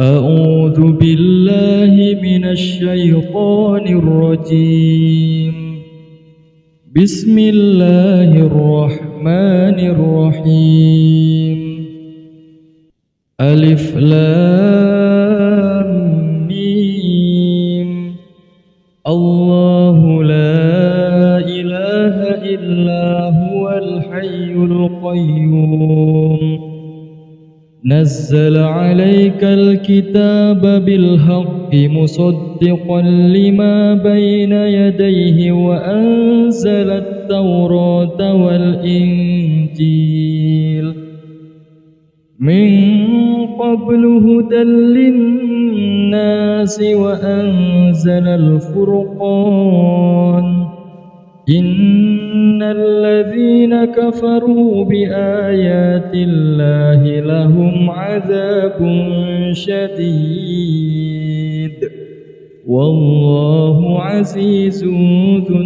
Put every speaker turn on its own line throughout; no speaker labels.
أعوذ بالله من الشيطان الرجيم. بسم الله الرحمن الرحيم. ألف لام ميم. الله لا إله إلا هو الحي القيوم. نزل عليك الكتاب بالحق مصدقا لما بين يديه وأنزل التوراة والإنجيل من قبل هدى للناس وأنزل الفرقان. إن الذين كفروا بآيات الله لهم عذاب شديد والله عزيز ذو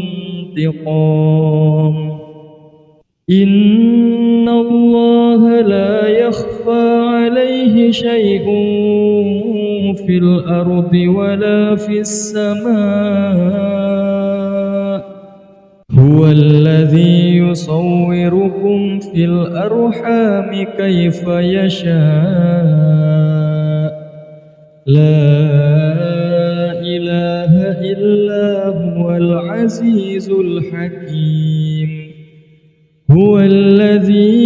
انتقام. إن الله لا يخفى عليه شيء في الأرض ولا في السماء. هو الذي يصوركم في الأرحام كيف يشاء. لا إله إلا هو العزيز الحكيم. هو الذي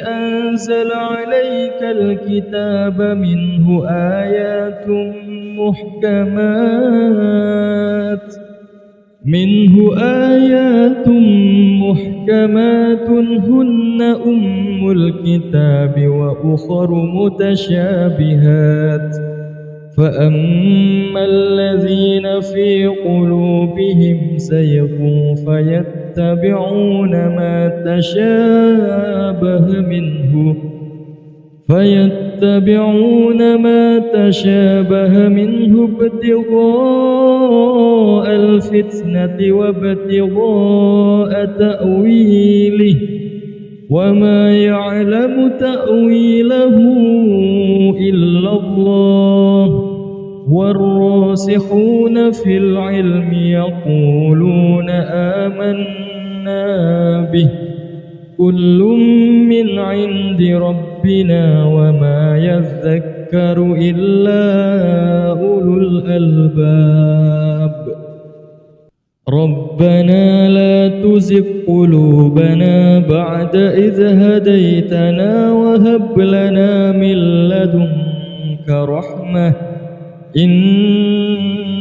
أنزل عليك الكتاب منه آيات محكمات هن أم الكتاب وأخر متشابهات. فأما الذين في قلوبهم زيغ فيتبعون ما تشابه منه ابتغاء الفتنة وابتغاء تأويله وما يعلم تأويله إلا الله. والراسخون في العلم يقولون آمنا به كل من عند ربنا وما يذكر إلا أولو الألباب. ربنا لا تزغ قلوبنا بعد إذ هديتنا وهب لنا من لدنك رحمة إنك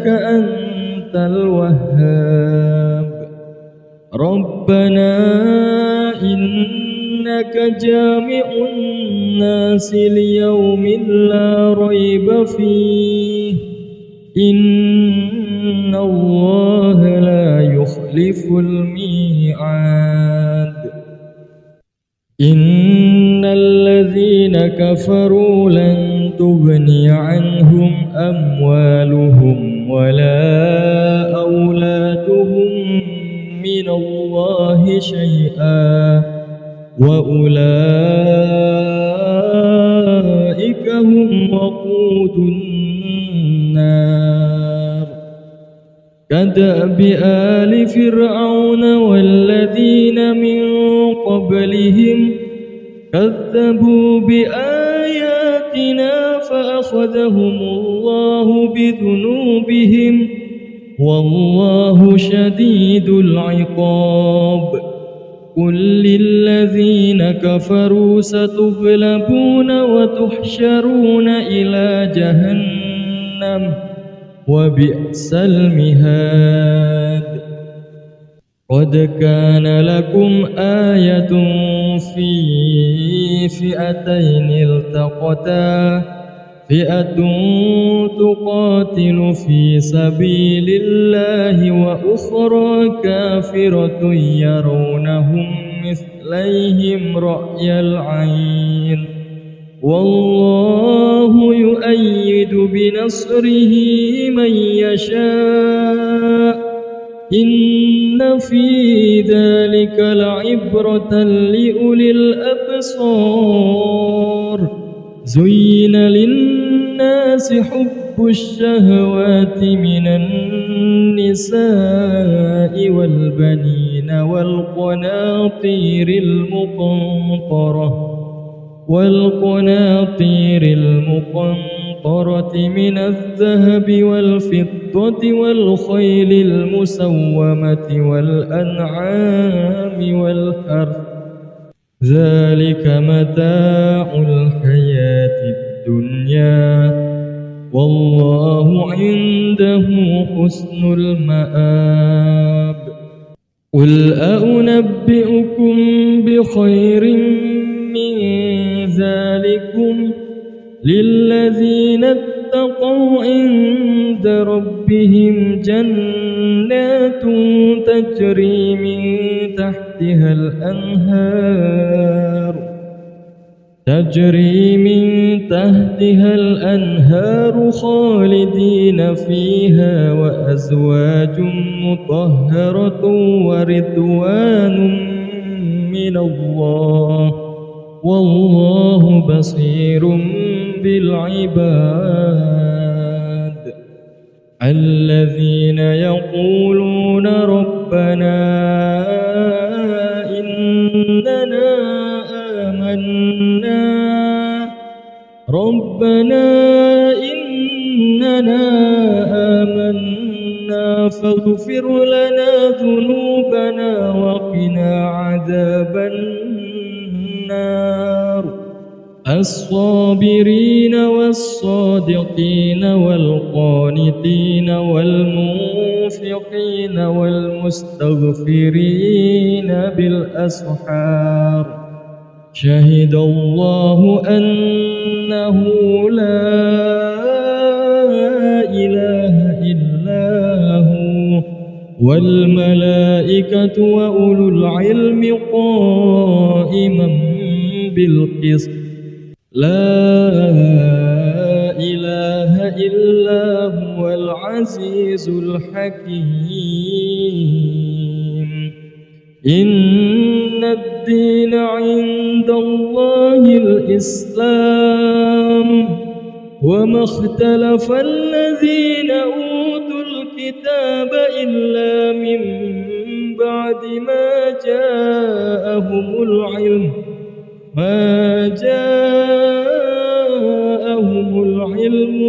أنت الوهاب. ربنا إنك جامع الناس ليوم لا ريب فيه إن الله لا يخلف الميعاد. إن الذين كفروا لن تغني عنهم أموالهم ولا أولادهم من الله شيئا وأولئك هم وقود النار. كدأب آل فرعون والذين من قبلهم كذبوا بآياتنا فأخذهم الله بذنوبهم والله شديد العقاب. قل للذين كفروا ستغلبون وتحشرون إلى جهنم وبئس المهاد. قد كان لكم آية في فئتين التقتا فئة تقاتل في سبيل الله وأخرى كافرة يرونهم مثليهم رأي العين والله يؤيد بنصره من يشاء إن في ذلك لعبرة لأولي الأبصار زين للناس حب الشهوات من النساء والبنين والقناطير المقنطرة من الذهب والفضة والخيل المسومة والأنعام والحرث ذلك متاع الحياة الدنيا والله عنده حسن المآب قل أنبئكم بخير من ذلكم للذين اتقوا عند ربهم جنات تجري من تحتها الأنهار خالدين فيها وأزواج مطهرة ورضوان من الله والله بصير بالعباد الذين يقولون ربنا إننا آمنا فاغفر لنا ذنوبنا وقنا عذاب النار الصابرين والصادقين والقانتين والمنفقين والمستغفرين بالأسحار شهد الله أنه لا إله إلا هو والملائكة وأولو العلم قائما بالقسط لا إله إلا هو العزيز الحكيم إن الدين عند الله الإسلام وما اختلف الذين أوتوا الكتاب إلا من بعد ما جاءهم العلم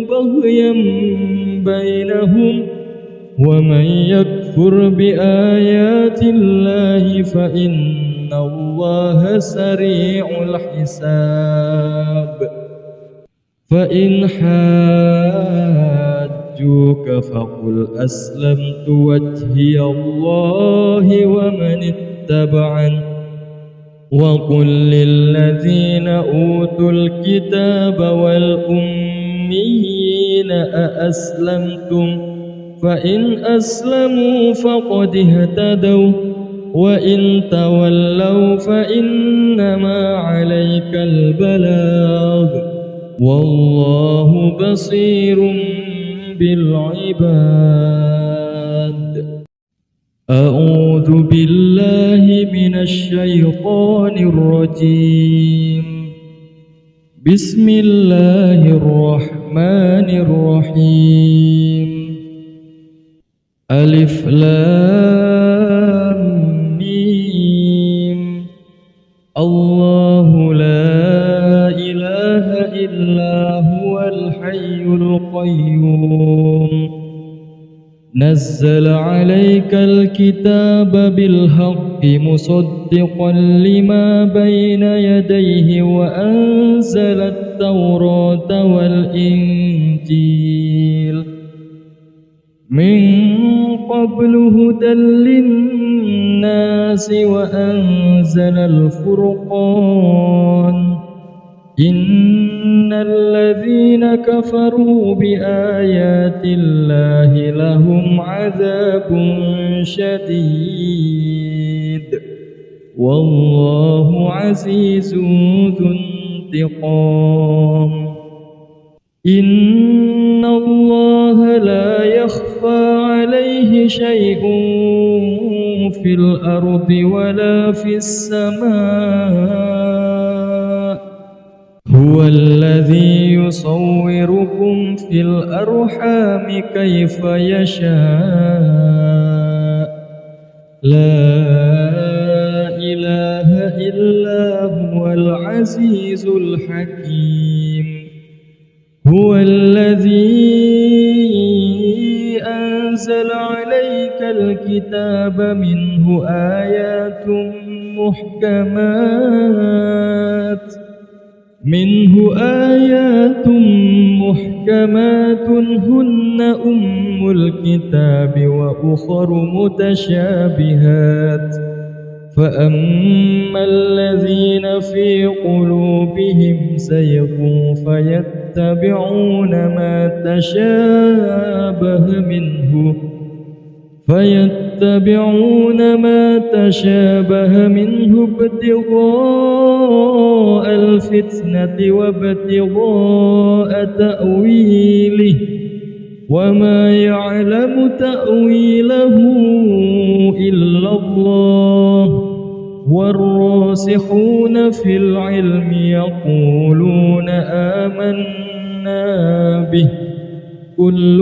بغيا بينهم ومن يكفر بآيات الله فإن الله سريع الحساب فإن حاجوك فقل أسلمت وجهي الله ومن اتبعني وقل للذين أوتوا الكتاب والأميين أأسلمتم فإن أسلموا فقد اهتدوا وإن تولوا فإنما عليك البلاغ والله بصير بالعباد أعوذ بالله من الشيطان الرجيم بسم الله الرحمن الرحيم ألف لام ميم الله لا إله إلا هو الحي القيوم نزل عليك الكتاب بالحق مصدقا لما بين يديه وأنزل التوراة والإنجيل من قبل هدى للناس وأنزل الفرقان إن الذين كفروا بآيات الله لهم عذاب شديد والله عزيز ذو انتقام إن الله لا يخفى عليه شيء في الأرض ولا في السماء هو هو الذي يصوركم في الأرحام كيف يشاء لا إله إلا هو العزيز الحكيم هو الذي أنزل عليك الكتاب منه آيات محكمات هن أم الكتاب وأخر متشابهات فأما الذين في قلوبهم زيغ فيتبعون ما تشابه منه ابتغاء الفتنة وابتغاء تأويله وما يعلم تأويله إلا الله والراسخون في العلم يقولون آمنا به كل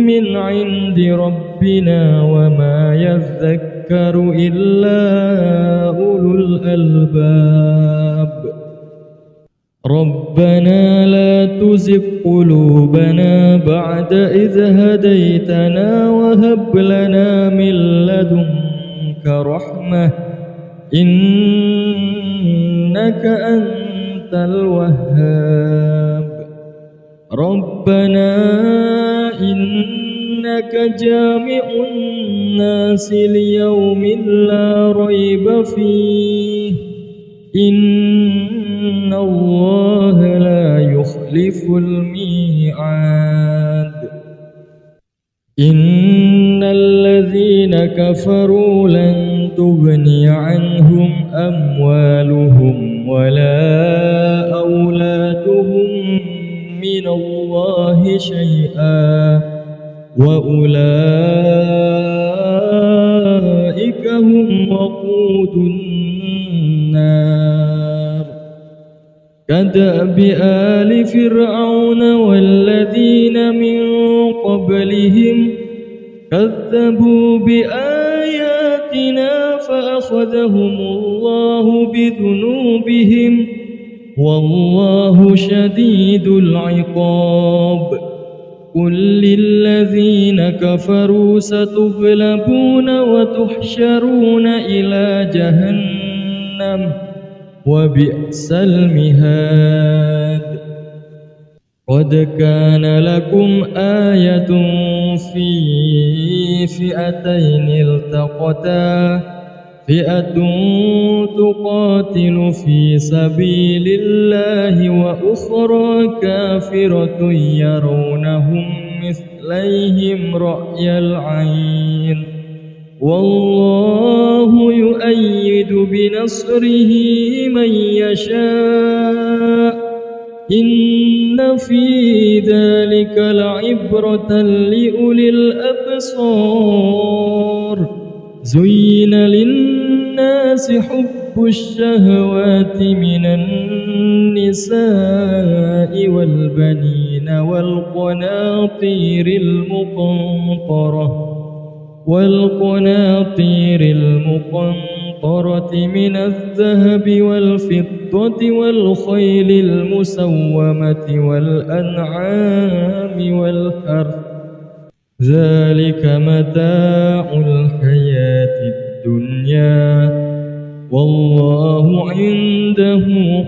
من عند ربنا وما يذكر إلا أولو الألباب ربنا لا تزغ قلوبنا بعد إذ هديتنا وهب لنا من لدنك رحمة إنك أنت الوهاب ربنا إنك جامع الناس ليوم لا ريب فيه إن الله لا يخلف الميعاد إن الذين كفروا لن تغني عنهم أموالهم ولا أولادهم من الله شيئا وأولئك هم وقود النار كدأب آل فرعون والذين من قبلهم كذبوا بآياتنا فأخذهم الله بذنوبهم والله شديد العقاب قل للذين كفروا ستغلبون وتحشرون إلى جهنم وبئس المهاد قد كان لكم آية في فئتين التقتا فئة تقاتل في سبيل الله وأخرى كافرة يرونهم مثليهم رأي العين والله يؤيد بنصره من يشاء إن في ذلك لعبرة لأولي الأبصار زين للناس حب الشهوات من النساء والبنين والقناطير المقنطرة من الذهب والفضة والخيل المسومة والأنعام والحرث ذلك متاع الحياة الدنيا والله عنده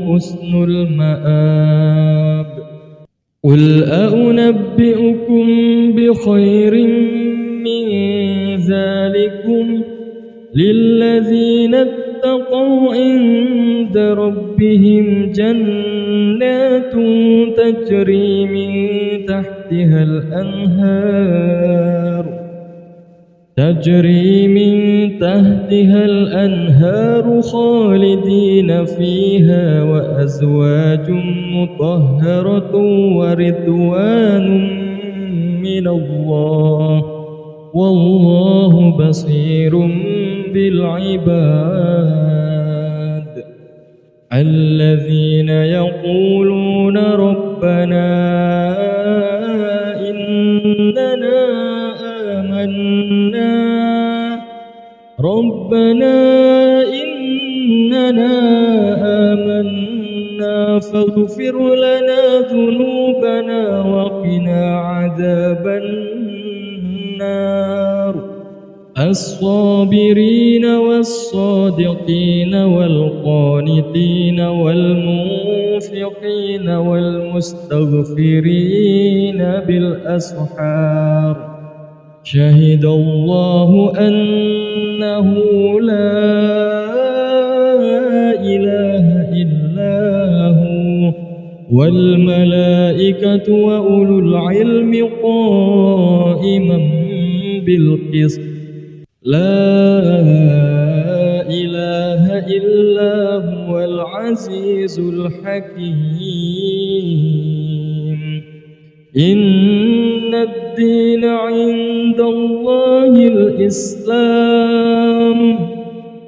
حسن المآب قل أنبئكم بخير من ذلكم للذين اتقوا عند ربهم جنات تجري من تحتها الأنهار خالدين فيها وأزواج مطهرة ورضوان من الله والله بصير بالعباد الذين يقولون ربنا إننا آمنا فاغفر لنا ذنوبنا وقنا عذاب النار الصابرين والصادقين والقانتين والمنفقين والمستغفرين بالأسحار شهد الله أنه لا إله إلا هو والملائكة وأولو العلم قائما بالقسط لا إله إلا هو العزيز الحكيم إن الدين عند الله الإسلام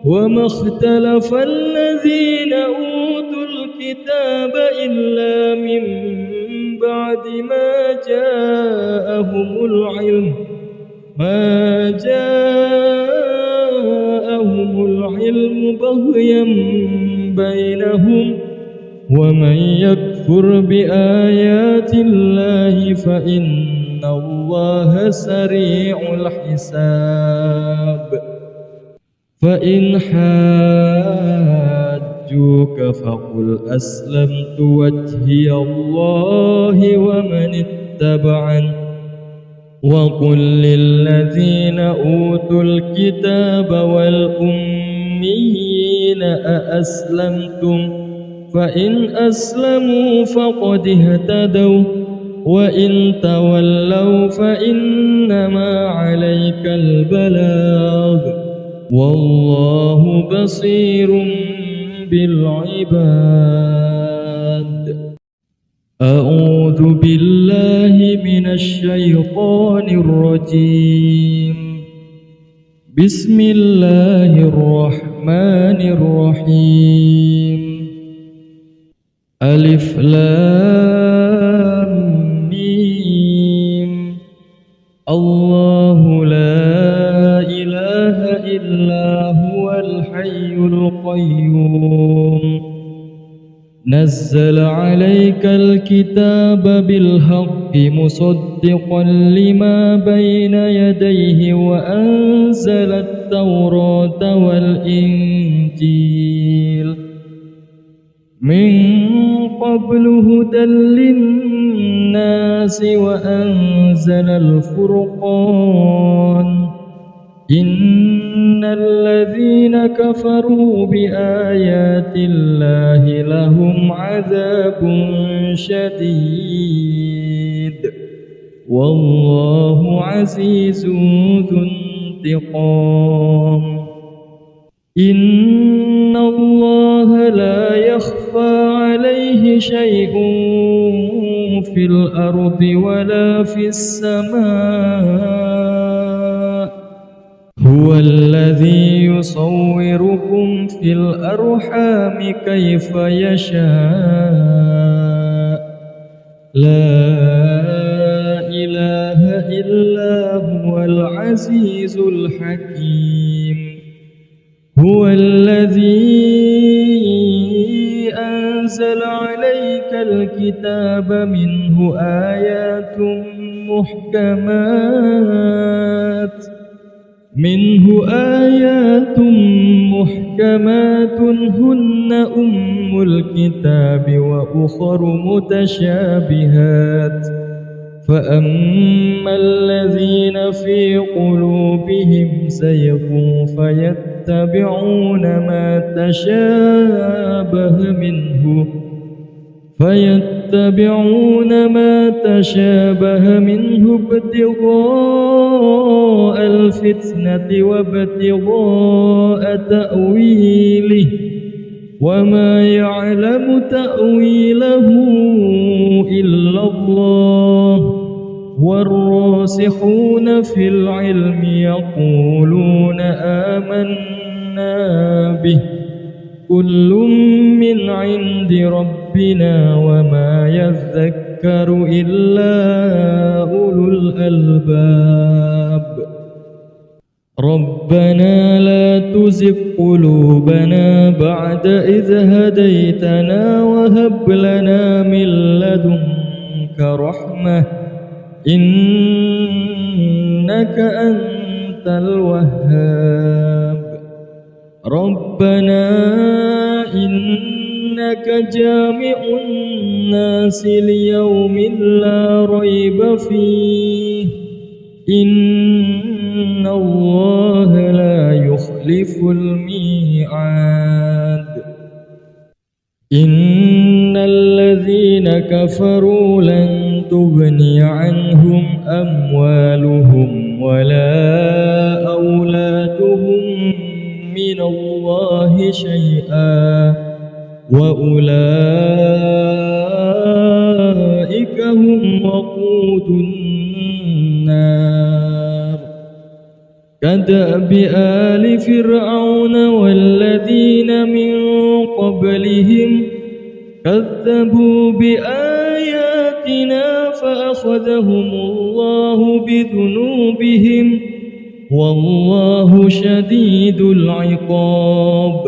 وما اختلف الذين أوتوا الكتاب إلا من بعد ما جاءهم العلم بغيا بينهم ومن يكفر بآيات الله فإن الله سريع الحساب فإن حاجوك فقل أسلمت وجهي الله ومن اتبعني وقل للذين أوتوا الكتاب والأميين أأسلمتم فإن أسلموا فقد اهتدوا وإن تولوا فإنما عليك البلاغ والله بصير بالعباد أعوذ بالله من الشيطان الرجيم بسم الله الرحمن الرحيم ألف لام ميم الله لا إله إلا هو الحي القيوم نزل عليك الكتاب بالحق مصدقا لما بين يديه وأنزل التوراة والإنجيل من قبل هدى للناس وأنزل الفرقان إن الذين كفروا بآيات الله لهم عذاب شديد والله عزيز ذو انتقام إن الله لا يخفى عليه شيء في الأرض ولا في السماء هو الذي يصوركم في الأرحام كيف يشاء لا إله إلا هو العزيز الحكيم هو الذي أنزل عليك الكتاب منه آيات محكمات هن أم الكتاب وأخر متشابهات فأما الذين في قلوبهم زيغ فيتبعون ما تشابه منه ابتغاء الفتنة وابتغاء تأويله وما يعلم تأويله إلا الله والراسخون في العلم يقولون آمنا به كل من عند ربنا وما يذكر إلا أولو الألباب. ربنا لا تزغ قلوبنا بعد إذ هديتنا وهب لنا من لدنك رحمة إنك أنت الوهاب. ربنا إنك جامع الناس ليوم لا ريب فيه إن الله لا يخلف الميعاد. إن الذين كفروا لن تغني عنهم أموالهم ولا أولادهم من الله شيئا وأولئك هم وقود النار. كدأب آل فرعون والذين من قبلهم كذبوا بآياتنا فأخذهم الله بذنوبهم والله شديد العقاب.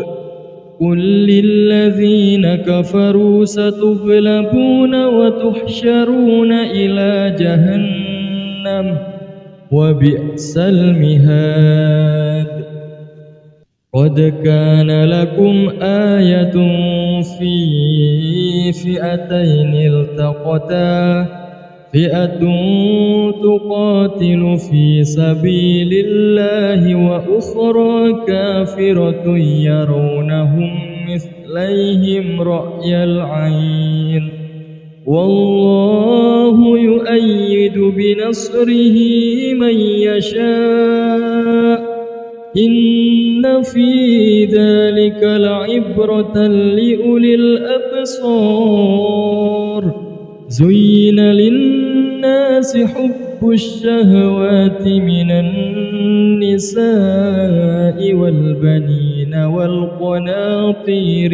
قل للذين كفروا ستغلبون وتحشرون إلى جهنم وبئس المهاد. قد كان لكم آية في فئتين التقتا فئة تقاتل في سبيل الله وأخرى كافرة يرونهم مثليهم رأي العين والله يؤيد بنصره من يشاء إن في ذلك لعبرة لأولي الأبصار. زين للناس حب الشهوات من النساء والبنين والقناطير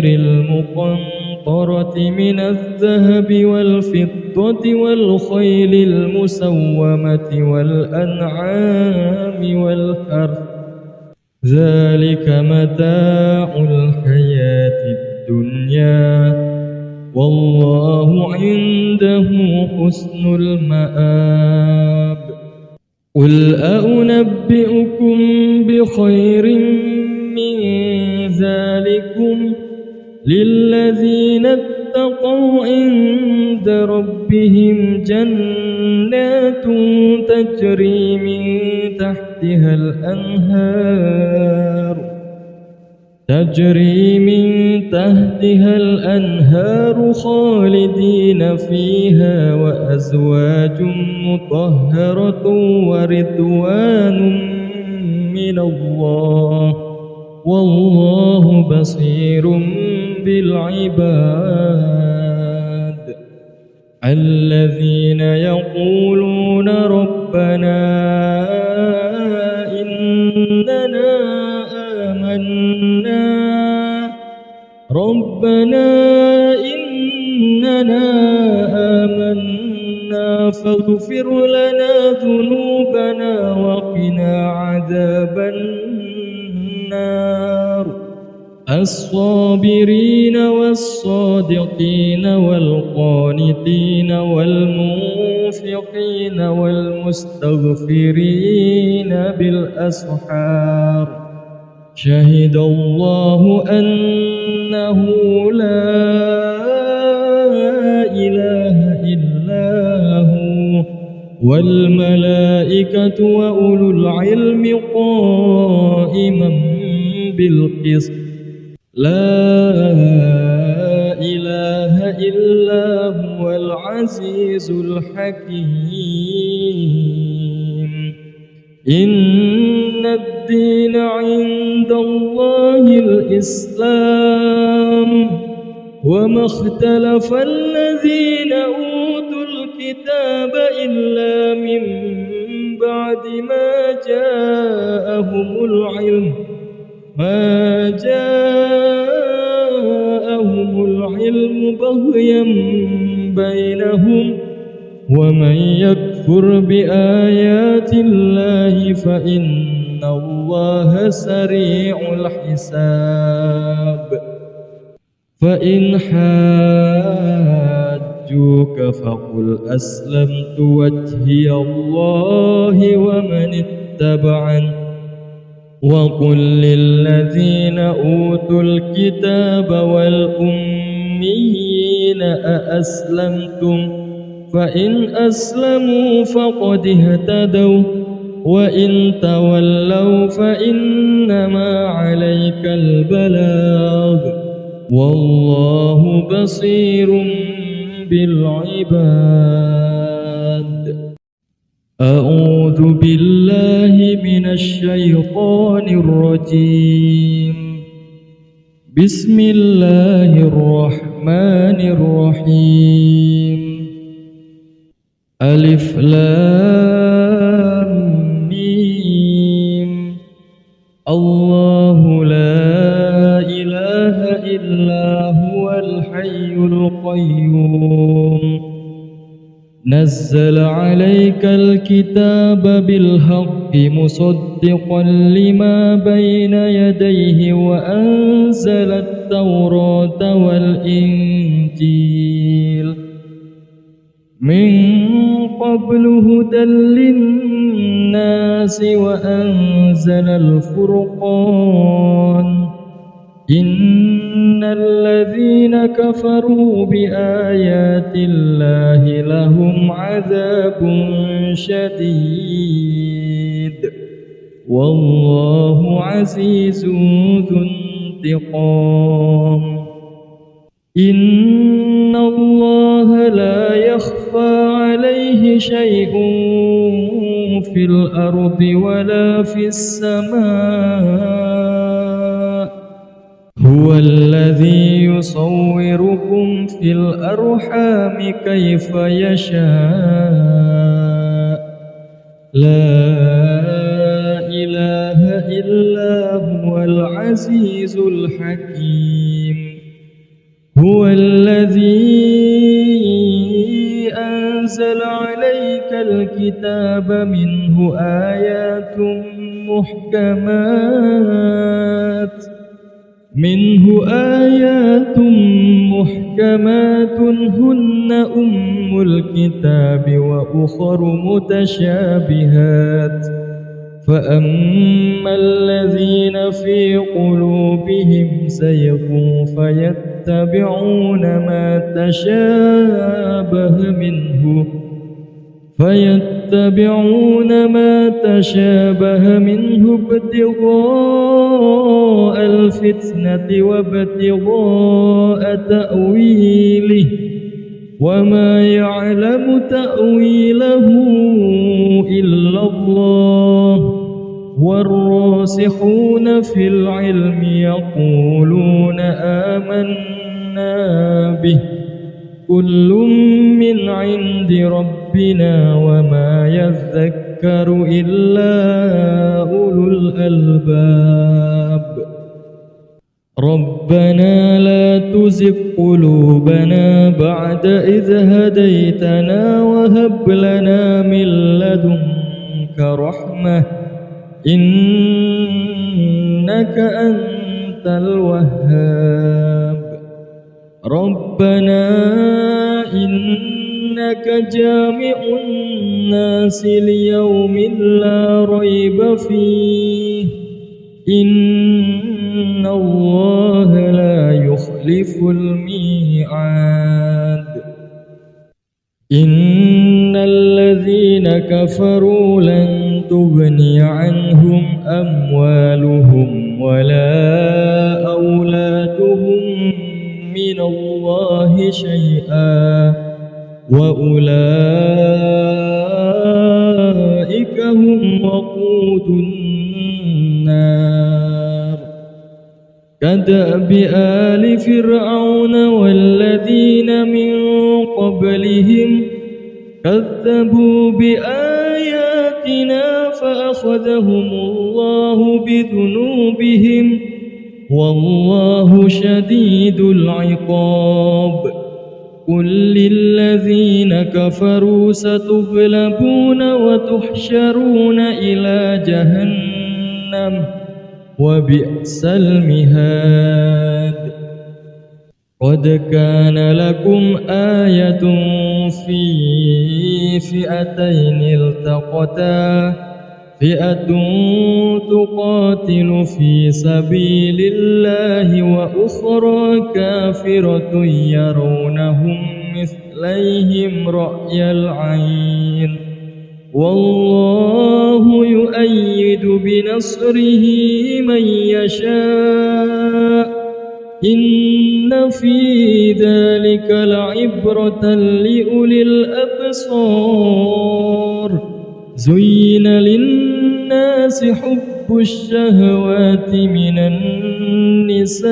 المقنطرة من الذهب والفضة والخيل المسومة والأنعام والحرث ذلك متاع الحياة الدنيا والله عنده حسن المآب. قل أنبئكم بخير من ذلكم للذين اتقوا عند ربهم جنات تجري من تحتها الأنهار خالدين فيها وأزواج مطهرة ورضوان من الله والله بصير بالعباد. الذين يقولون ربنا إننا آمنا فاغفر لنا ذنوبنا وقنا عذاب النار. الصابرين والصادقين والقانتين والمنفقين والمستغفرين بالأسحار. شهد الله أنه لا إله إلا هو والملائكة وأولو العلم قائما بالقسط. لا إله إلا هو العزيز الحكيم. إن الدين عند الله الإسلام وما اختلف الذين أوتوا الكتاب إلا من بعد ما جاءهم العلم بغيا بينهم ومن يكفر بآيات الله فإن الله سريع الحساب فإن حاجوك فقل أسلمت وجهي الله ومن اتبعني وقل للذين أوتوا الكتاب والأميين أأسلمتم فإن أسلموا فقد اهتدوا وإن تولوا فإنما عليك البلاغ والله بصير بالعباد. أعوذ بالله من الشيطان الرجيم. بسم الله الرحمن الرحيم. ألف لام ميم. الله لا إله إلا هو الحي القيوم نزل عليك الكتاب بالحق مصدقا لما بين يديه وأنزل التوراة والإنجيل من قبل هدى للناس وأنزل الفرقان إن الذين كفروا بآيات الله لهم عذاب شديد والله عزيز ذو انتقام. إن الله لا يخفى عليه شيء في الأرض ولا في السماء هو الذي يصوركم في الأرحام كيف يشاء لا إله إلا هو العزيز الحكيم. هو الذي أنزل عليك الكتاب منه آيات محكمات هن أم الكتاب وأخر متشابهات فأما الذين في قلوبهم زيغ فيتبعون ما تشابه منه ابتغاء الفتنة وابتغاء تأويله وما يعلم تأويله إلا الله والراسخون في العلم يقولون آمنا به كل من عند ربنا وما يذكر إلا أولو الألباب. ربنا لا تزغ قلوبنا بعد إذ هديتنا وهب لنا من لدنك رحمة إنك أنت الوهاب. ربنا إنك جامع الناس ليوم لا ريب فيه إن الله لا يخلف الميعاد. إن الذين كفروا لن تغني عنهم أموالهم ولا أولادهم من الله شيئا وأولئك هم وقود النار. كدأب آل فرعون والذين من قبلهم كذبوا بآيات بآياتنا فأخذهم الله بذنوبهم والله شديد العقاب قل للذين كفروا ستغلبون وتحشرون إلى جهنم وبئس المهاد قد كان لكم آية في فئتين التقتا فئة تقاتل في سبيل الله وأخرى كافرة يرونهم مثليهم رأي العين والله يؤيد بنصره من يشاء إن في ذلك لعبرة لأولي الأبصار زين للناس حب الشهوات من النساء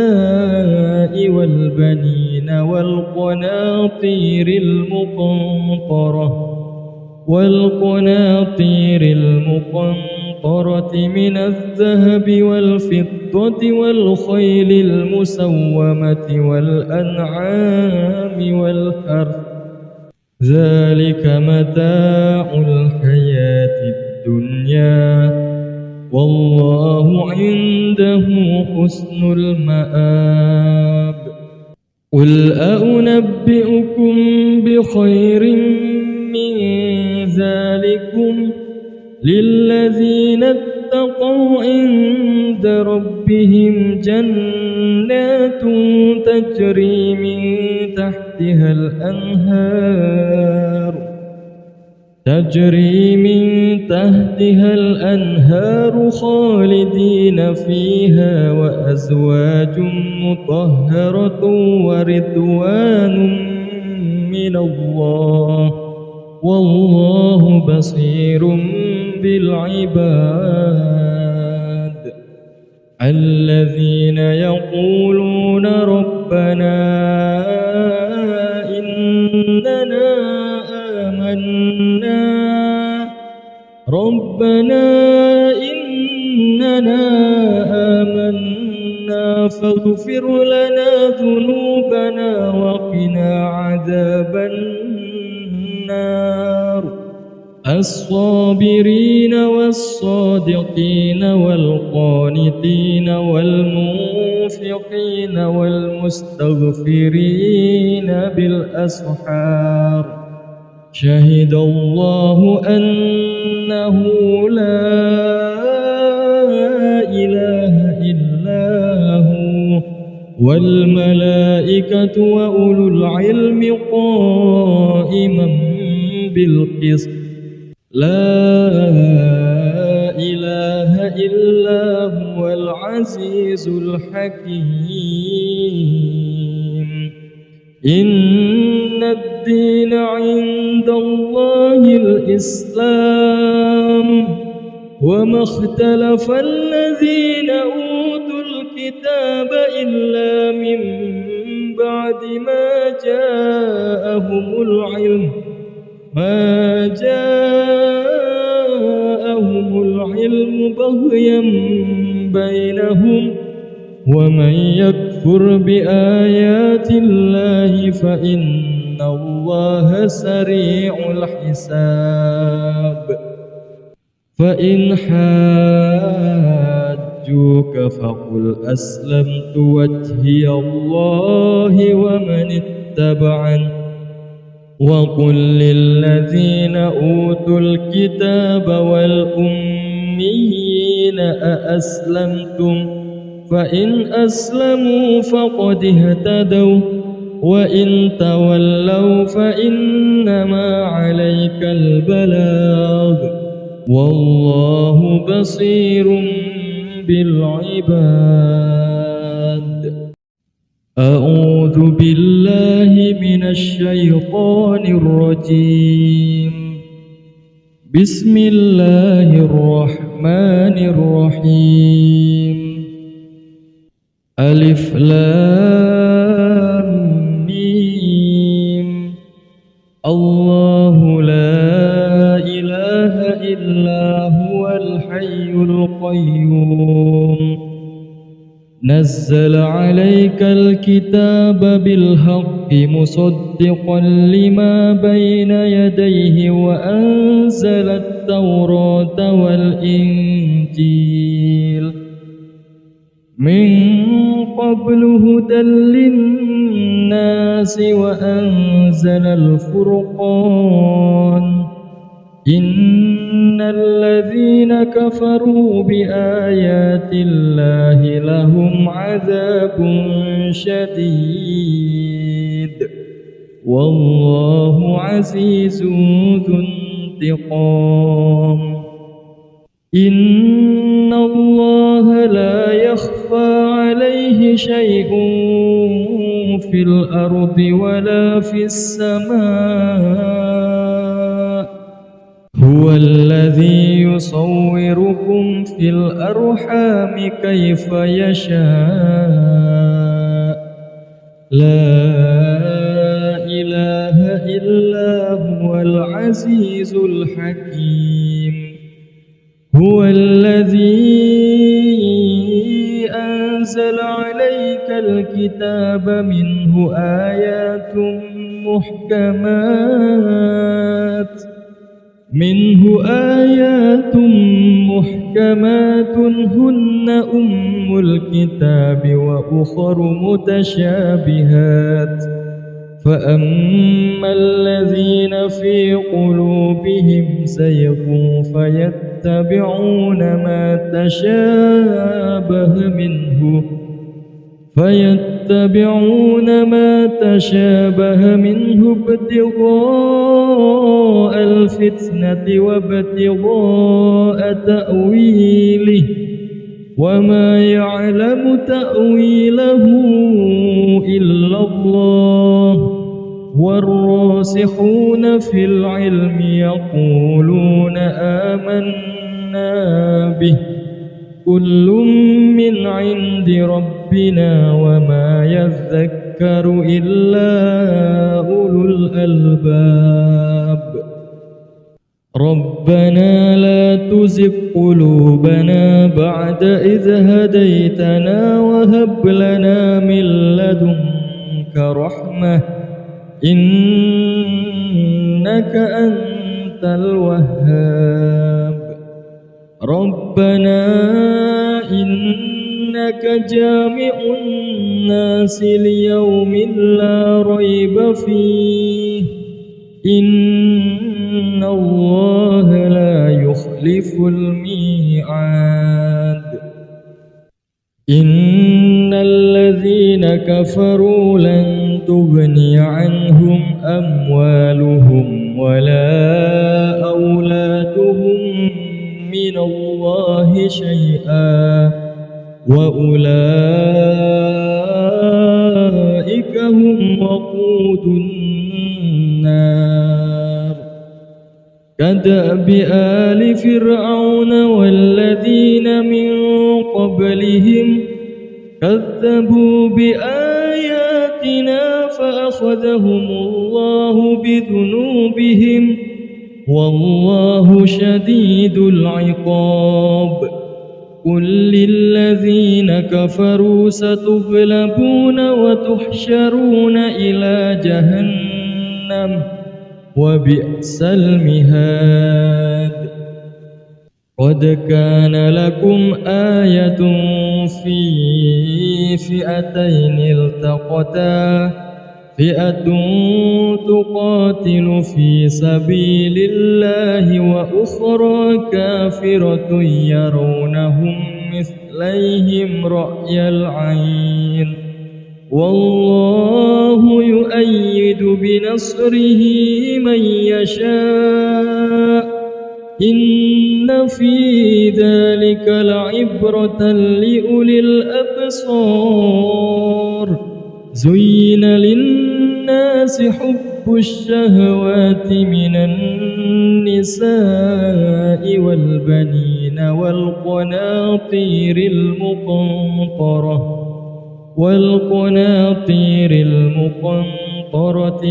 والبنين والقناطير المقنطرة من الذهب والفضة والخيل المسومة والأنعام والحرث ذلك متاع الحياة الدنيا والله عنده حسن المآب قل أنبئكم بخير من ذلكم للذين اتقوا عند ربهم جنات تجري من تحتها الأنهار خالدين فيها وأزواج مطهرة ورضوان من الله والله بصير بالعباد الذين يقولون ربنا إننا آمنا فاغفر لنا ذنوبنا وقنا عذاب النار الصابرين والصادقين والقانتين والمنفقين والمستغفرين بالأسحار شهد الله أنه لا إله إلا هو والملائكة وأولو العلم قائما بالقسط لا إله إلا هو العزيز الحكيم إن الدين عند الله الإسلام وما اختلف الذين أوتوا الكتاب إلا من بعد ما جاءهم العلم بغيا بينهم ومن يكفر بآيات الله فإن الله سريع الحساب فإن حاجوك فقل أسلمت وجهي الله ومن اتبعني وقل للذين أوتوا الكتاب والأميين أأسلمتم فإن أسلموا فقد اهتدوا وإن تولوا فإنما عليك البلاغ والله بصير بالعباد أعوذ بالله من الشيطان الرجيم بسم الله الرحمن الرحيم ألف لام ميم الله لا إله إلا نزل عليك الكتاب بالحق مصدقا لما بين يديه وأنزل التوراة والإنجيل من قبل هدى للناس وأنزل الفرقان إن الذين كفروا بآيات الله لهم عذاب شديد والله عزيز ذو انتقام إن الله لا يخفى عليه شيء في الأرض ولا في السماء هو الذي يصوركم في الأرحام كيف يشاء لا إله إلا هو العزيز الحكيم هو الذي أنزل عليك الكتاب منه آيات محكمات هن أم الكتاب وأخر متشابهات فأما الذين في قلوبهم زيغ فيتبعون ما تشابه منه ابتغاء الفتنة وابتغاء تأويله وما يعلم تأويله إلا الله والراسخون في العلم يقولون آمنا به كل من عند ربنا وما يذكر إلا أولو الألباب ربنا لا تزغ قلوبنا بعد إذ هديتنا وهب لنا من لدنك رحمة إنك أنت الوهاب ربنا إنك جامع الناس ليوم لا ريب فيه إن الله لا يخلف الميعاد إن الذين كفروا لن تغني عنهم أموالهم ولا أولادهم من الله شيئا وأولئك هم وقود النار كدأب آل فرعون والذين من قبلهم كذبوا بآياتنا فأخذهم الله بذنوبهم والله شديد العقاب قل للذين كفروا ستغلبون وتحشرون إلى جهنم وبئس المهاد قد كان لكم آية في فئتين التقتا فئة تقاتل في سبيل الله وأخرى كافرة يرونهم مثليهم رأي العين والله يؤيد بنصره من يشاء إن في ذلك لعبرة لأولي الأبصار زين للناس حب الشهوات من النساء والبنين والقناطير المقنطرة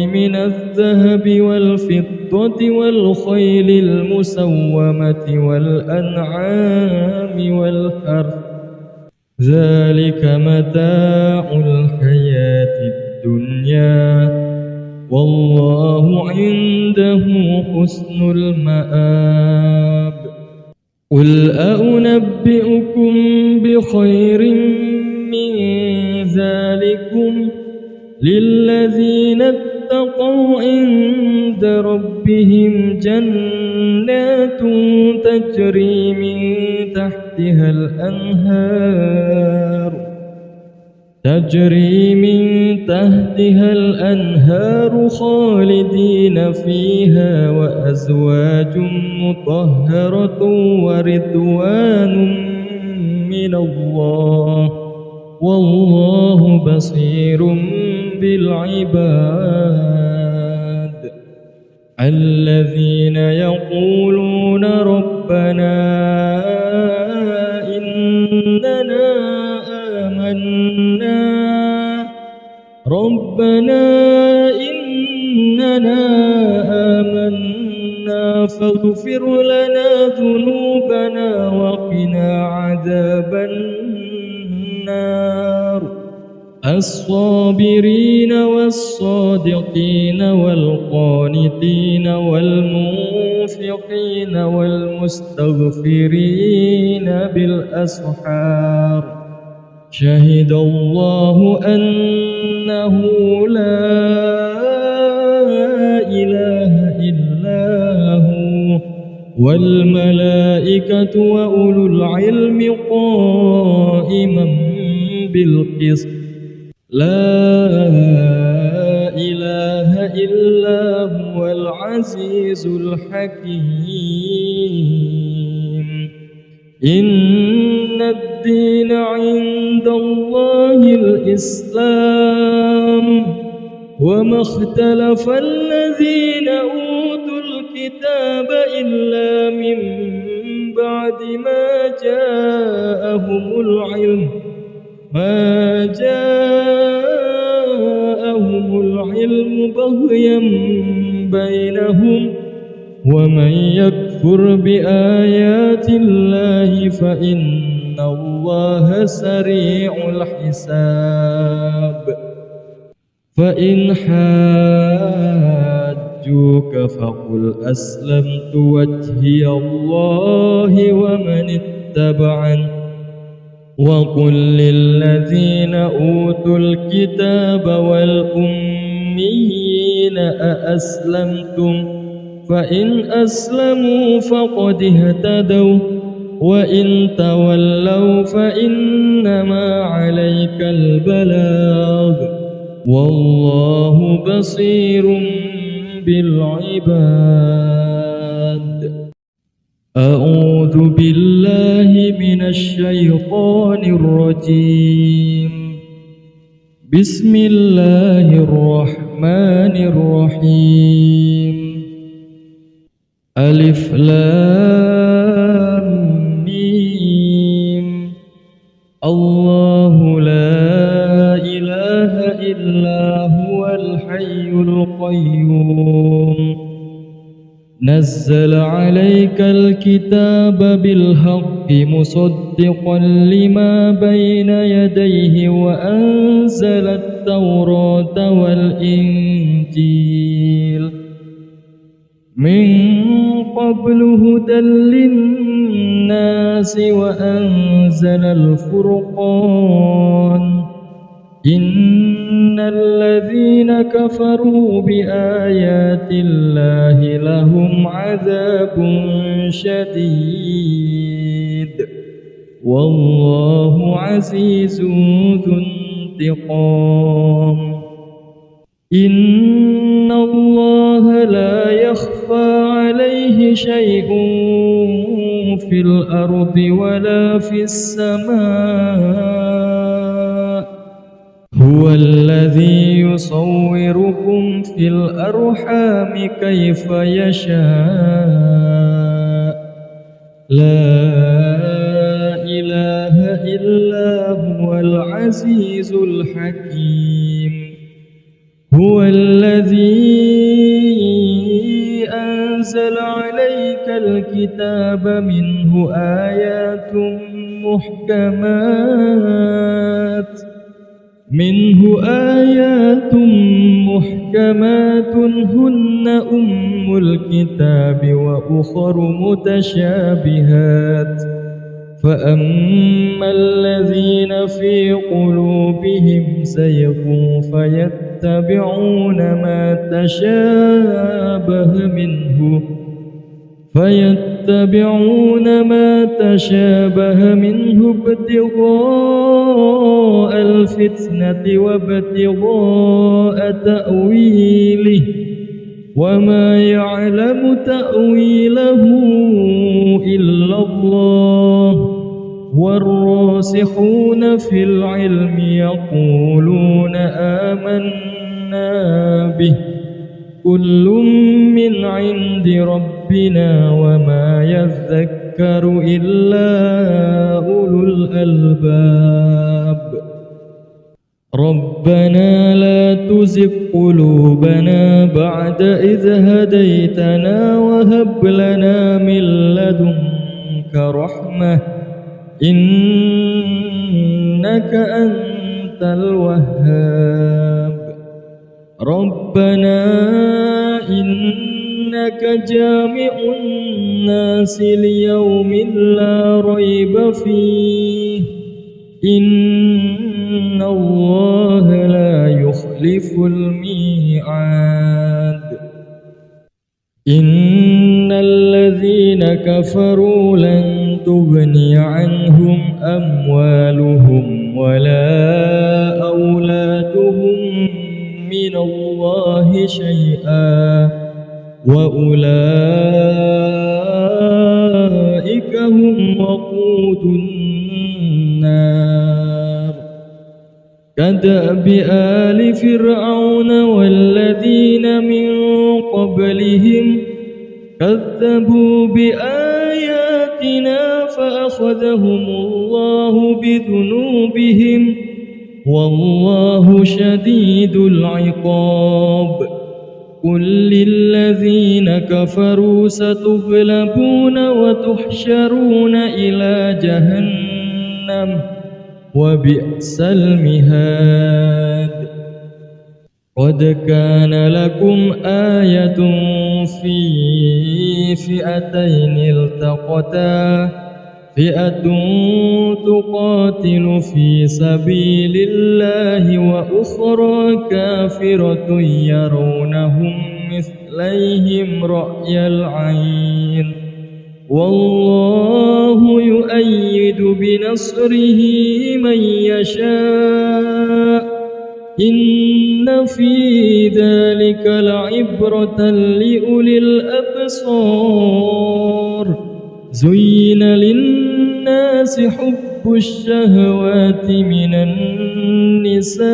من الذهب والفضة والخيل المسومة والأنعام والحرث ذلك متاع الحياة الدنيا والله عنده حسن المآب قل أنبئكم بخير من ذلكم للذين اتقوا عند ربهم جنات تجري من تحتها الأنهار خالدين فيها وأزواج مطهرة ورضوان من الله والله بصير بالعباد الذين يقولون ربنا إننا آمنا فاغفر لنا ذنوبنا وقنا عذاب النار الصابرين والصادقين والقانتين والمنفقين والمستغفرين بالأسحار شهد الله أنه لا إله إلا هو والملائكة وأولو العلم قائما بالقسط لا إله إلا هو العزيز الحكيم إن الدين عند الله الإسلام وما اختلف الذين أوتوا الكتاب إلا من بعد ما جاءهم العلم بغيا بينهم ومن يكفر بآيات الله فإن الله سريع الحساب فإن حاجوك فقل أسلمت وجهي الله ومن اتبعني وقل للذين أوتوا الكتاب والأميين أأسلمتم فإن أسلموا فقد اهتدوا وإن تولوا فإنما عليك البلاغ والله بصير بالعباد أعوذ بالله من الشيطان الرجيم بسم الله الرحمن الرحيم ألف لام ميم الله لا إله إلا هو الحي القيوم نزل عليك الكتاب بالحق مصدقا لما بين يديه وأنزل التوراة والإنجيل من قبل هدى للناس وأنزل الفرقان إن الذين كفروا بآيات الله لهم عذاب شديد والله عزيز ذو انتقام إن الله لا يخفى عليه شيء في الأرض ولا في السماء هو الذي يصوركم في الأرحام كيف يشاء لا إله إلا هو العزيز الحكيم هو الذي أنزل عليك الكتاب منه آيات محكمات منه آيات محكمات هن أم الكتاب وأخر متشابهات فأما الذين في قلوبهم زيغ فيتبعون ما تشابه منه ابتغاء الفتنة وابتغاء تأويله وما يعلم تأويله إلا الله والراسخون في العلم يقولون آمنا به كل من عند ربنا وما يذكر إلا أولو الألباب ربنا لا تزغ قلوبنا بعد إذ هديتنا وهب لنا من لدنك رحمة إنك أنت الوهاب ربنا إنك جامع الناس ليوم لا ريب فيه إن الله لا يخلف الميعاد إن الذين كفروا لن تغني عنهم أموالهم ولا أولادهم من الله شيئا وأولئك هم وقود النار كدأب آل فرعون والذين من قبلهم كذبوا بآياتنا فأخذهم الله بذنوبهم والله شديد العقاب قل للذين كفروا ستغلبون وتحشرون إلى جهنم وبئس المهاد قد كان لكم آية في فئتين التقتا فئة تقاتل في سبيل الله وأخرى كافرة يرونهم مثليهم رأي العين والله يؤيد بنصره من يشاء إن في ذلك لعبرة لأولي الأبصار زين للناس حب الشهوات من النساء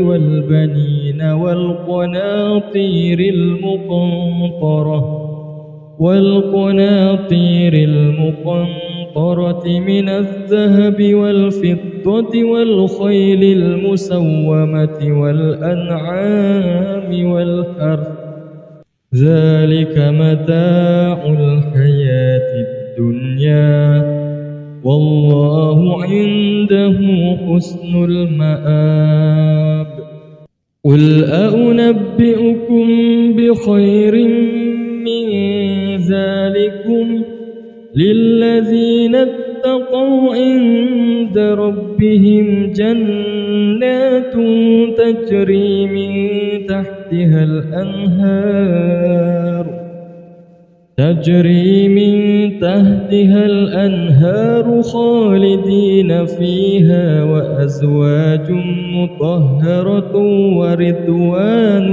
والبنين والقناطير المقنطرة من الذهب والفضة والخيل المسومة والأنعام والحرث ذلك متاع الحياة الدنيا والله عنده حسن المآب قل أنبئكم بخير من ذلكم للذين اتقوا عند ربهم جنات تجري من تحتها الأنهار خالدين فيها وأزواج مطهرة ورضوان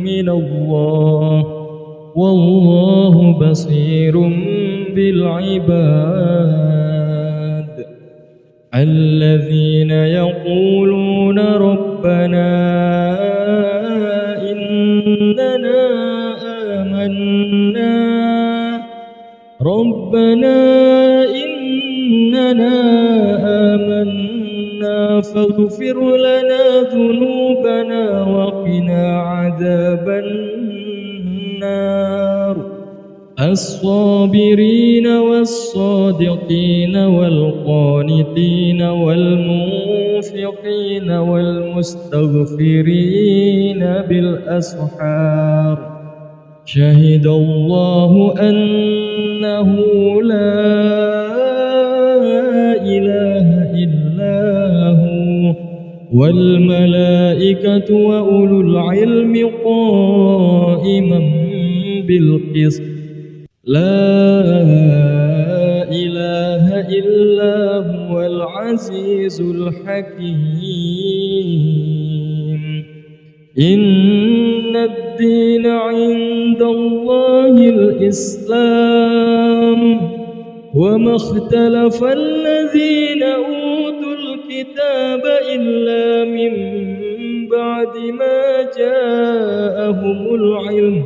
من الله والله بصير بالعباد الذين يقولون ربنا إننا آمنا فاغفر لنا ذنوبنا وقنا عذاب النار الصابرين والصادقين والقانتين والمنفقين والمستغفرين بالأسحار شهد الله أنه لا إله إلا هو والملائكة وأولو العلم قائما بالقسط لا إله إلا هو العزيز الحكيم إن الدين عند الله الإسلام وما اختلف الذين أوتوا الكتاب إلا من بعد ما جاءهم العلم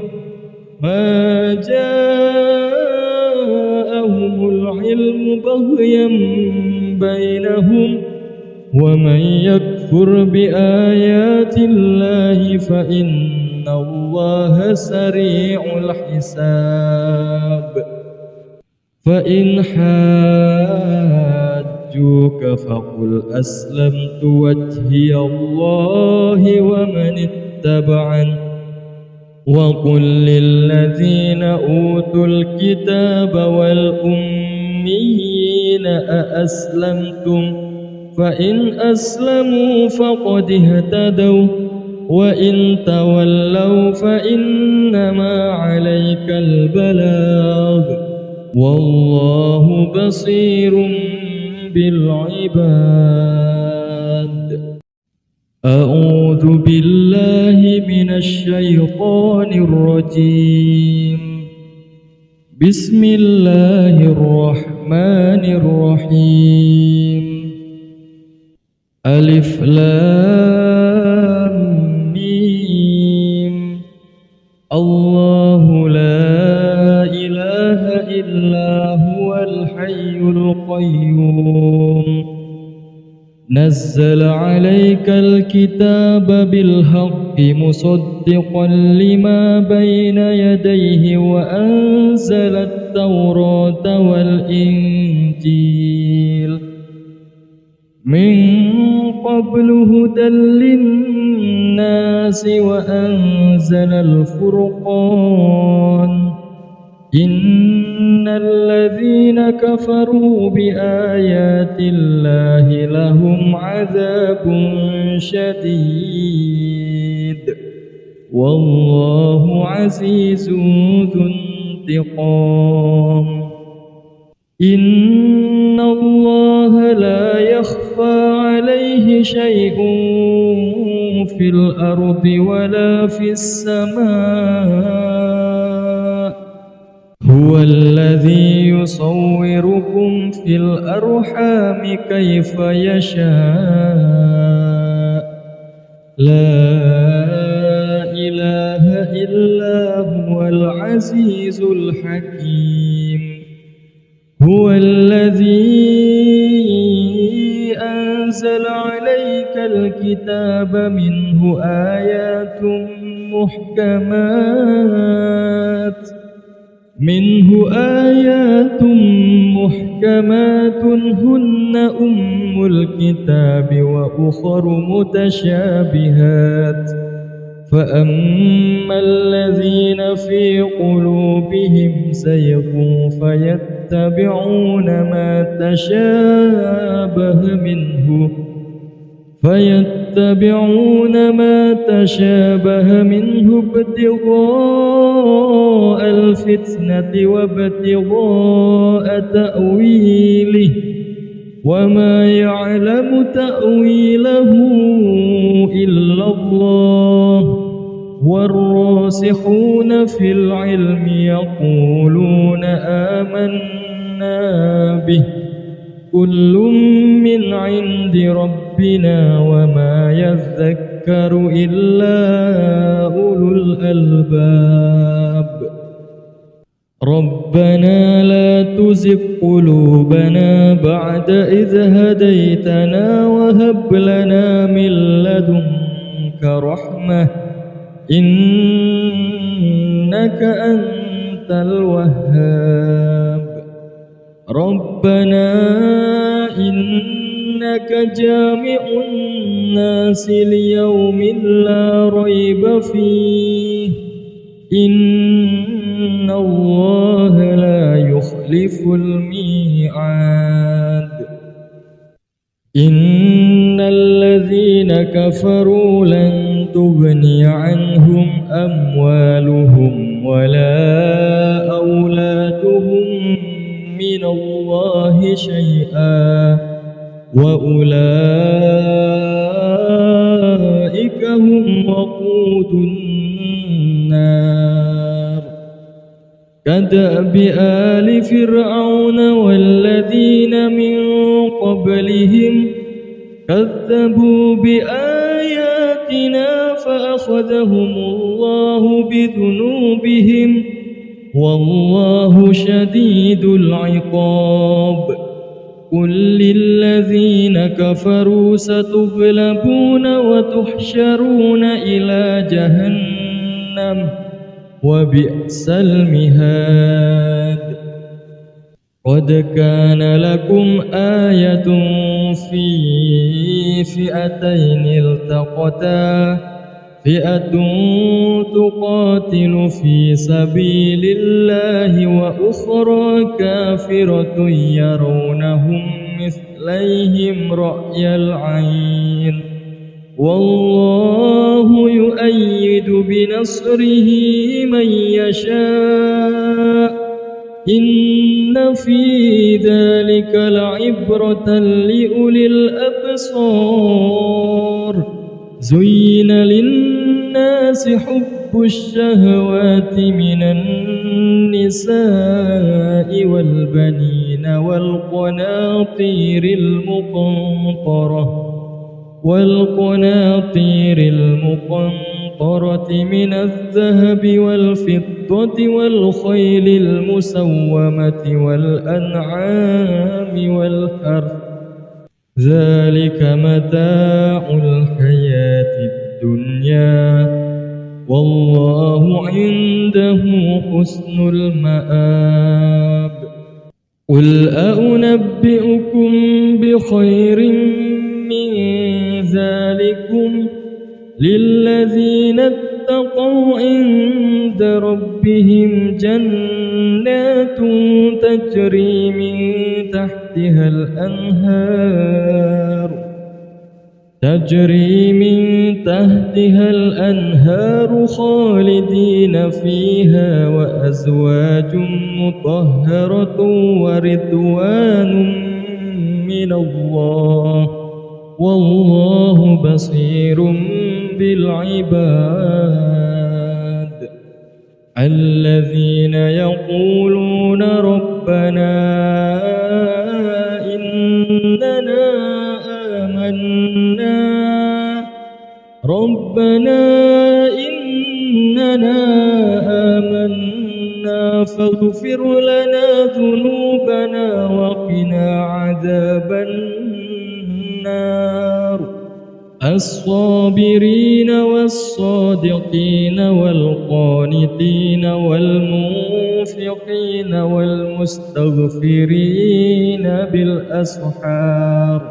بغيا بينهم ومن يكفر بآيات الله فإن الله سريع الحساب فإن حاجوك فقل أسلمت وجهي الله ومن اتبعني وقل للذين أوتوا الكتاب والأميين أأسلمتم فإن أسلموا فقد اهتدوا وإن تولوا فإنما عليك البلاغ والله بصير بالعباد أعوذ بالله من الشيطان الرجيم بسم الله الرحمن الرحيم ألف لام ميم الله لا إله إلا هو الحي القيوم نزل عليك الكتاب بالحق مصدقا لما بين يديه وأنزل التوراة والإنجيل من قبل هدى للناس وأنزل الفرقان إن الذين كفروا بآيات الله لهم عذاب شديد والله عزيز ذو انتقام إن الله لا يخفى عليه شيء في الأرض ولا في السماء هو الذي يصوركم في الأرحام كيف يشاء لا إله إلا هو العزيز الحكيم هو الذي أنزل عليك الكتاب منه آيات محكمات هن أم الكتاب وأخر متشابهات فأما الذين في قلوبهم زيغ فيتبعون ما تشابه منه ابتغاء الفتنة وابتغاء تأويله وما يعلم تأويله إلا الله والراسخون في العلم يقولون آمنا به كل من عند ربنا وما يذكر إلا أولو الألباب ربنا لا تزغ قلوبنا بعد إذ هديتنا وهب لنا من لدنك رحمة إنك أنت أنت الوهاب ربنا إنك جامع الناس ليوم لا ريب فيه إن الله لا يخلف الميعاد إن الذين كفروا لن تغني عنهم أموالهم ولا أولادهم من الله شيئا وأولئك هم وقود النار كدأب آل فرعون والذين من قبلهم كذبوا بآياتنا فأخذهم الله بذنوبهم والله شديد العقاب قل للذين كفروا ستغلبون وتحشرون إلى جهنم وبئس المهاد قد كان لكم آية في فئتين التقتا فئة تقاتل في سبيل الله وأخرى كافرة يرونهم مثليهم رأي العين والله يؤيد بنصره من يشاء إن في ذلك لعبرة لأولي الأبصار زين للناس حب الشهوات من النساء والبنين والقناطير المقنطرة من الذهب والفضة والخيل المسومة والأنعام والحرث ذلك متاع الحياة الدنيا والله عنده حسن المآب قل أنبئكم بخير من ذلكم للذين اتقوا عند ربهم جنات تجري من تحتها الأنهار خالدين فيها وأزواج مطهرة ورضوان من الله والله بصير بالعباد الذين يقولون ربنا إننا آمنا فاغفر لنا ذنوبنا وقنا عذاب النار الصابرين والصادقين والقانتين والمنفقين والمستغفرين بالأسحار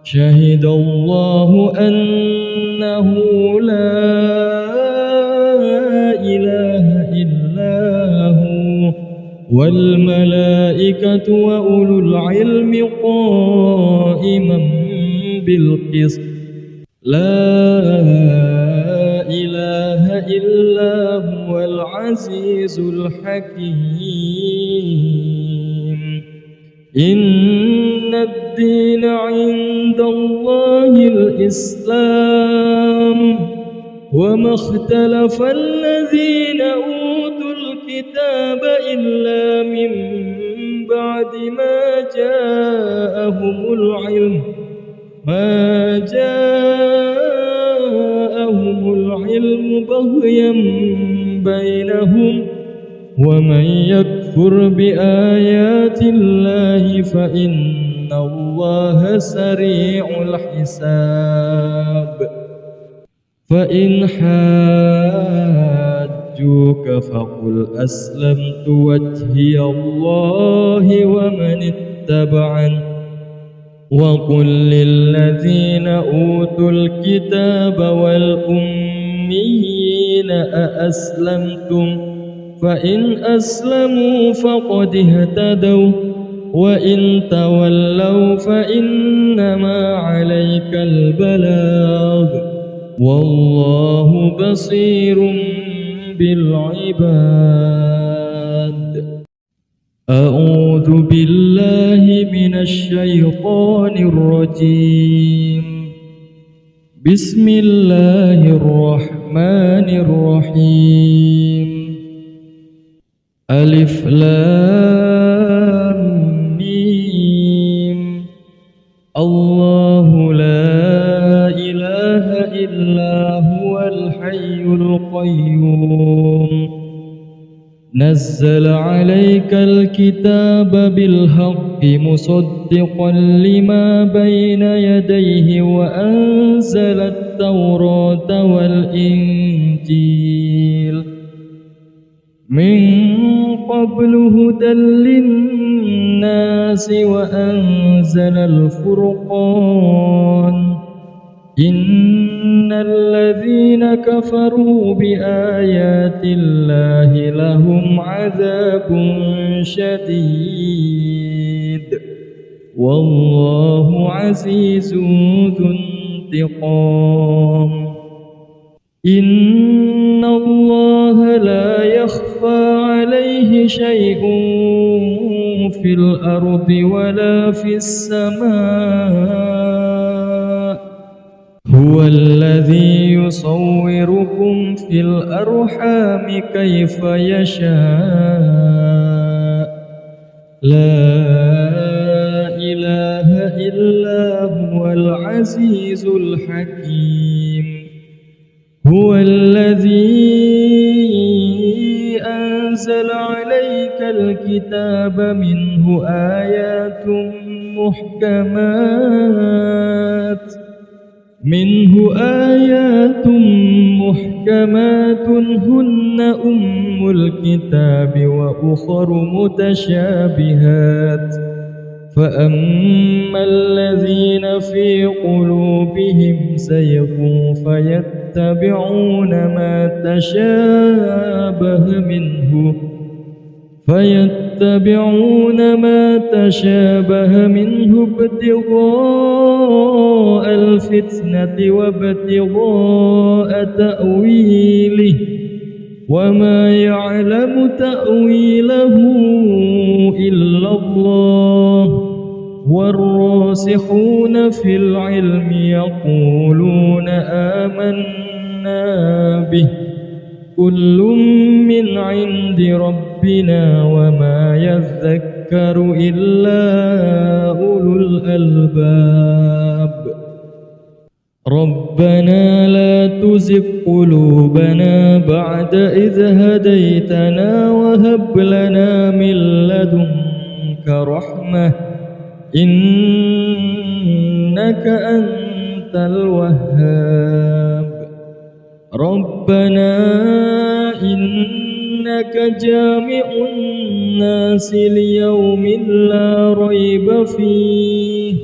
شهد الله أنه لا إله إلا هو والملائكة وأولو العلم قائما بالقسط لا إله إلا هو العزيز الحكيم إن الدين عند الله الإسلام وما اختلف الذين أوتوا الكتاب إلا من بعد ما جاءهم العلم بغيا بينهم ومن يكفر بآيات الله فإن الله سريع الحساب فإن حاجوك حاجوك فقل أسلمت وجهي الله ومن اتبعني وقل للذين أوتوا الكتاب والأميين أأسلمتم فإن أسلموا فقد اهتدوا وإن تولوا فإنما عليك البلاغ والله بصير بالعباد. أعوذ بالله من الشيطان الرجيم. بسم الله الرحمن الرحيم. ألف لام ميم. الله لا إله إلا هو الحي القيوم نزل عليك الكتاب بالحق مصدقا لما بين يديه وأنزل التوراة والإنجيل من قبل هدى للناس وأنزل الفرقان إن الذين كفروا بآيات الله لهم عذاب شديد والله عزيز ذو انتقام. إن الله لا يخفى عليه شيء في الأرض ولا في السماء هو الذي يصوركم في الأرحام كيف يشاء لا إله إلا هو العزيز الحكيم. هو الذي أنزل عليك الكتاب منه آيات محكمات هن أم الكتاب وأخر متشابهات فأما الذين في قلوبهم زيغ فيتبعون ما تشابه منه ابتغاء الفتنة وابتغاء تأويله وما يعلم تأويله إلا الله والراسخون في العلم يقولون آمنا به كل من عند ربنا وما يذكر إلا أولو الألباب. ربنا لا تزغ قلوبنا بعد إذ هديتنا وهب لنا من لدنك رحمة إنك أنت الوهاب. ربنا إنك جامع الناس ليوم لا ريب فيه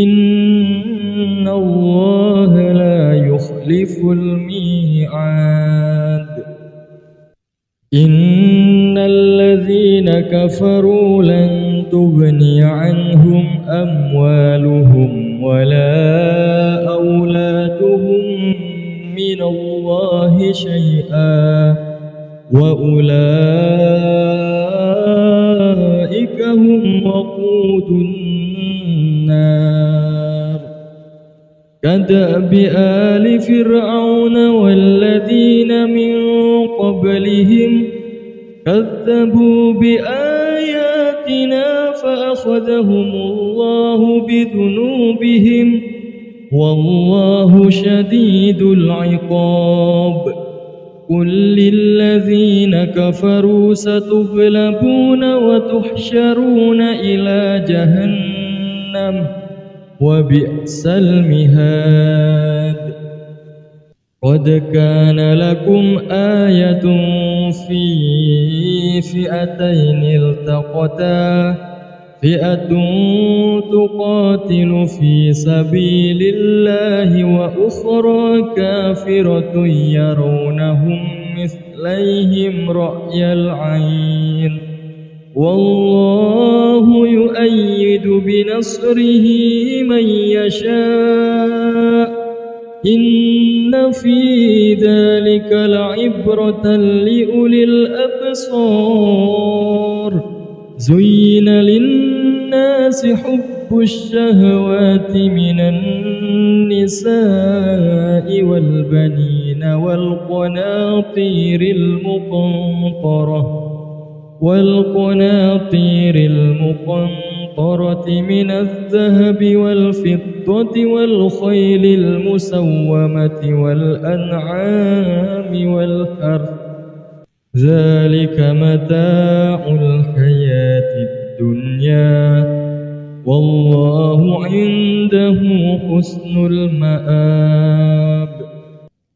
إن الله لا يخلف الميعاد. إن الذين كفروا لن تغني عنهم أموالهم ولا أولادهم من الله شيئا وأولئك هم وقود النار. كدأب آل فرعون والذين من قبلهم كذبوا بآياتنا فأخذهم الله بذنوبهم والله شديد العقاب. قل للذين كفروا ستغلبون وتحشرون إلى جهنم وبئس المهاد. قد كان لكم آية في فئتين التقتا فئة تقاتل في سبيل الله وأخرى كافرة يرونهم مثليهم رأي العين والله يؤيد بنصره من يشاء إن في ذلك لعبرة لأولي الأبصار زين للناس حب الشهوات من النساء والبنين والقناطير المقنطرة من الذهب والفضة والخيل المسومة والأنعام والحرث ذلك متاع الحياة الدنيا والله عنده حسن المآب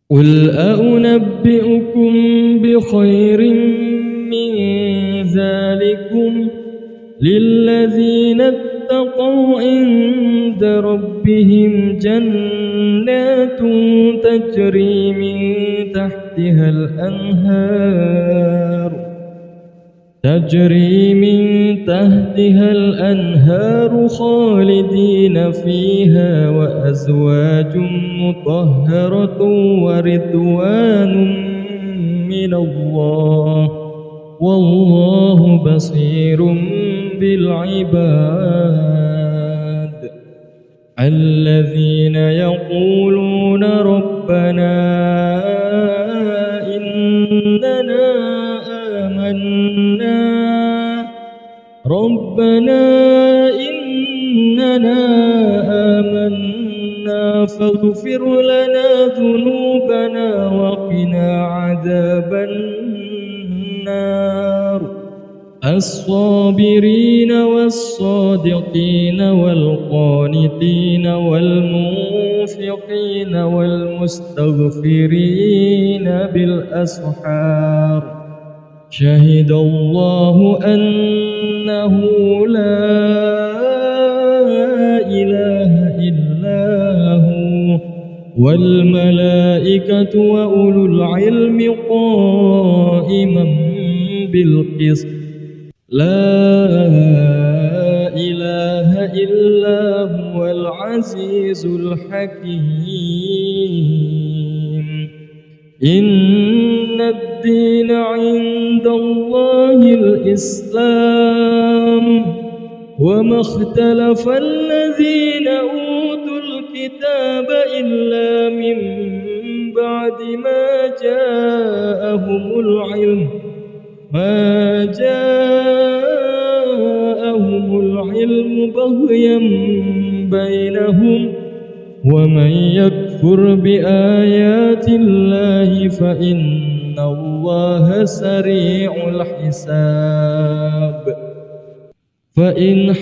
قل أنبئكم بخير من ذلكم للذين اتقوا عند ربهم جنات تجري من تحتها الأنهار خالدين فيها وأزواج مطهرة ورضوان من الله والله بصير بالعباد الذين يقولون ربنا إننا آمنا فاغفر لنا ذنوبنا وقنا عذاب النار الصابرين والصادقين والقانتين والمنفقين والمستغفرين بالأسحار شهد الله أنه لا إله إلا هو والملائكة وأولو العلم قائما بالقسط لا إله إلا هو العزيز الحكيم إن الدين عند الله الإسلام وما اختلف الذين أوتوا الكتاب إلا من بعد ما جاءهم العلم بغيا بينهم ومن يكفر بآيات الله فإن الله سريع الحساب فإن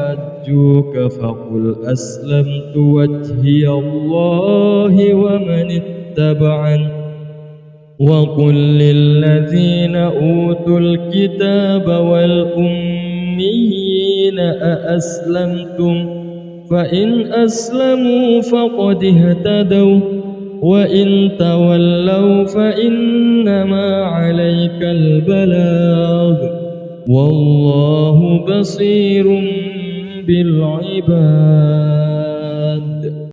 حاجوك فقل أسلمت وجهي الله ومن اتبعني وقل للذين أوتوا الكتاب والأميين أأسلمتم فإن أسلموا فقد اهتدوا وإن تولوا فإنما عليك البلاغ والله بصير بالعباد.